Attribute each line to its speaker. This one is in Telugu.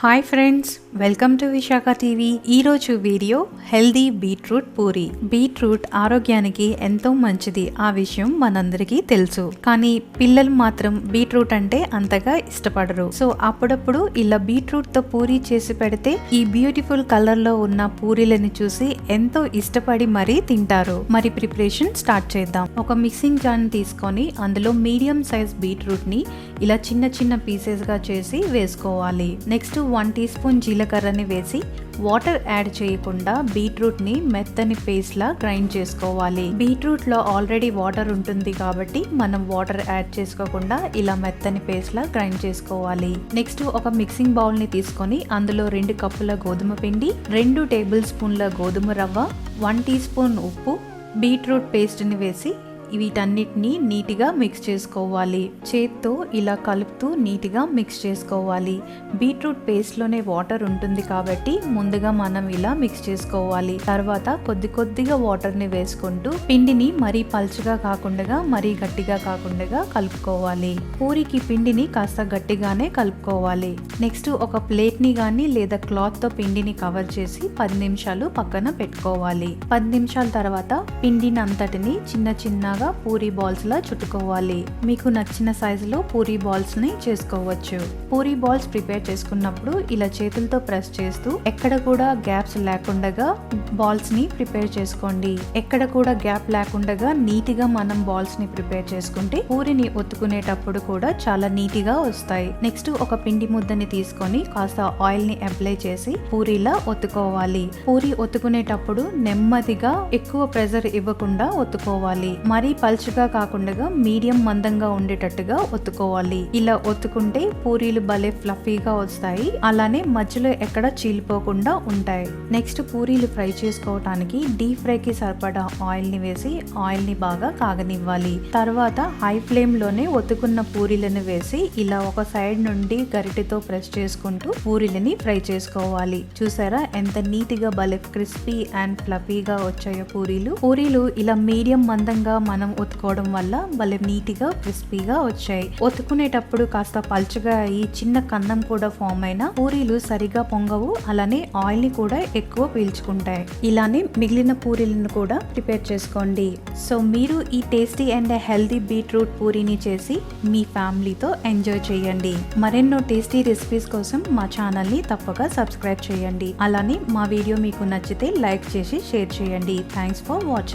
Speaker 1: Hi friends, welcome to Visakha TV. ఈరోజు video healthy beetroot puri. Beetroot ఆరోగ్యానికి ఎంతో మంచిది, ఆ విషయం మనందరికీ తెలుసు. కానీ పిల్లలు మాత్రం బీట్రూట్ అంటే అంతగా ఇష్టపడరు. సో అప్పుడప్పుడు ఇలా బీట్రూట్ తో పూరి చేసి పెడితే ఈ బ్యూటిఫుల్ కలర్ లో ఉన్న పూరీలని చూసి ఎంతో ఇష్టపడి మరీ తింటారు. మరి ప్రిపరేషన్ స్టార్ట్ చేద్దాం. ఒక మిక్సింగ్ జార్ తీసుకొని అందులో మీడియం సైజ్ బీట్రూట్ ని ఇలా చిన్న చిన్న పీసెస్ గా చేసి వేసుకోవాలి. నెక్స్ట్ 1 టీ స్పూన్ జీలకర్రని వేసి వాటర్ యాడ్ చేయకుండా బీట్రూట్ ని మెత్తని పేస్ట్ లా గ్రైండ్ చేసుకోవాలి. బీట్రూట్ లో ఆల్రెడీ వాటర్ ఉంటుంది కాబట్టి మనం వాటర్ యాడ్ చేసుకోకుండా ఇలా మెత్తని పేస్ట్ లా గ్రైండ్ చేసుకోవాలి. నెక్స్ట్ ఒక మిక్సింగ్ బౌల్ ని తీసుకొని అందులో 2 కప్పుల గోధుమ పిండి, 2 టేబుల్ స్పూన్ల గోధుమ రవ్వ, 1 టీ స్పూన్ ఉప్పు, బీట్రూట్ పేస్ట్ ని వేసి వీటన్నిటిని నీట్గా మిక్స్ చేసుకోవాలి. చేత్తో ఇలా కలుపుతూ నీట్గా మిక్స్ చేసుకోవాలి. బీట్రూట్ పేస్ట్లోనే వాటర్ ఉంటుంది కాబట్టి ముందుగా మనం ఇలా మిక్స్ చేసుకోవాలి. తర్వాత కొద్ది కొద్దిగా వాటర్ని వేసుకుంటూ పిండిని మరీ పల్చగా కాకుండా మరీ గట్టిగా కాకుండా కలుపుకోవాలి. పూరికి పిండిని కాస్త గట్టిగానే కలుపుకోవాలి. నెక్స్ట్ ఒక ప్లేట్ని కానీ లేదా క్లాత్తో పిండిని కవర్ చేసి 10 నిమిషాలు పక్కన పెట్టుకోవాలి. 10 నిమిషాల తర్వాత పిండిని అంతటిని చిన్న చిన్న పూరీ బాల్స్ లా చుట్టుకోవాలి. మీకు నచ్చిన సైజులో పూరీ బాల్స్ ని చేసుకోవచ్చు. పూరీ బాల్స్ ప్రిపేర్ చేసుకున్నప్పుడు ఇలా చేతులతో ప్రెస్ చేస్తూ ఎక్కడ కూడా గ్యాప్స్ లేకుండా బాల్స్ ని ప్రిపేర్ చేసుకోండి. ఎక్కడ కూడా గ్యాప్ లేకుండా నీట్ గా మనం బాల్స్ ని ప్రిపేర్ చేసుకుంటే పూరిని ఒత్తుకునేటప్పుడు కూడా చాలా నీట్ గా వస్తాయి. నెక్స్ట్ ఒక పిండి ముద్దని తీసుకొని కాస్త ఆయిల్ ని అప్లై చేసి పూరీలా ఒత్తుకోవాలి. పూరి ఒత్తుకునేటప్పుడు నెమ్మదిగా ఎక్కువ ప్రెజర్ ఇవ్వకుండా ఒత్తుకోవాలి. మరి పల్చగా కాకుండా మీడియం మందంగా ఉండేటట్టుగా ఒత్తుకోవాలి. ఇలా ఒత్తుకుంటే పూరీలు భలే ఫ్లఫీగా వస్తాయి, అలానే మధ్యలో ఎక్కడ చీలిపోకుండా ఉంటాయి. నెక్స్ట్ పూరీలు ఫ్రై చేసుకోవటానికి డీప్ ఫ్రై కి సరిపడా ఆయిల్ ని వేసి ఆయిల్ ని బాగా కాగనివ్వాలి. తర్వాత హై ఫ్లేమ్ లోనే ఒత్తుకున్న పూరీలను వేసి ఇలా ఒక సైడ్ నుండి గరిటెతో ప్రెస్ చేసుకుంటూ పూరీలని ఫ్రై చేసుకోవాలి. చూసారా ఎంత నీట్ గా భలే క్రిస్పీ అండ్ ఫ్లఫీగా వచ్చాయో పూరీలు. పూరీలు ఇలా మీడియం మందంగా మనం ఒత్తుకోవడం వల్ల భలే నీట్గా క్రిస్పీగా వచ్చాయి. ఒత్తుకునేటప్పుడు కాస్త పల్చగా అయ్యి చిన్న కన్నం కూడా ఫామ్ అయినా పూరీలు సరిగా పొంగవు, అలానే ఆయిల్ ని కూడా ఎక్కువ పీల్చుకుంటాయి. ఇలానే మిగిలిన పూరీలను కూడా ప్రిపేర్ చేసుకోండి. సో మీరు ఈ టేస్టీ అండ్ హెల్దీ బీట్రూట్ పూరీని చేసి మీ ఫ్యామిలీతో ఎంజాయ్ చేయండి. మరెన్నో టేస్టీ రెసిపీస్ కోసం మా ఛానల్ ని తప్పక సబ్స్క్రైబ్ చేయండి. అలానే మా వీడియో మీకు నచ్చితే లైక్ చేసి షేర్ చేయండి. Thanks for watching.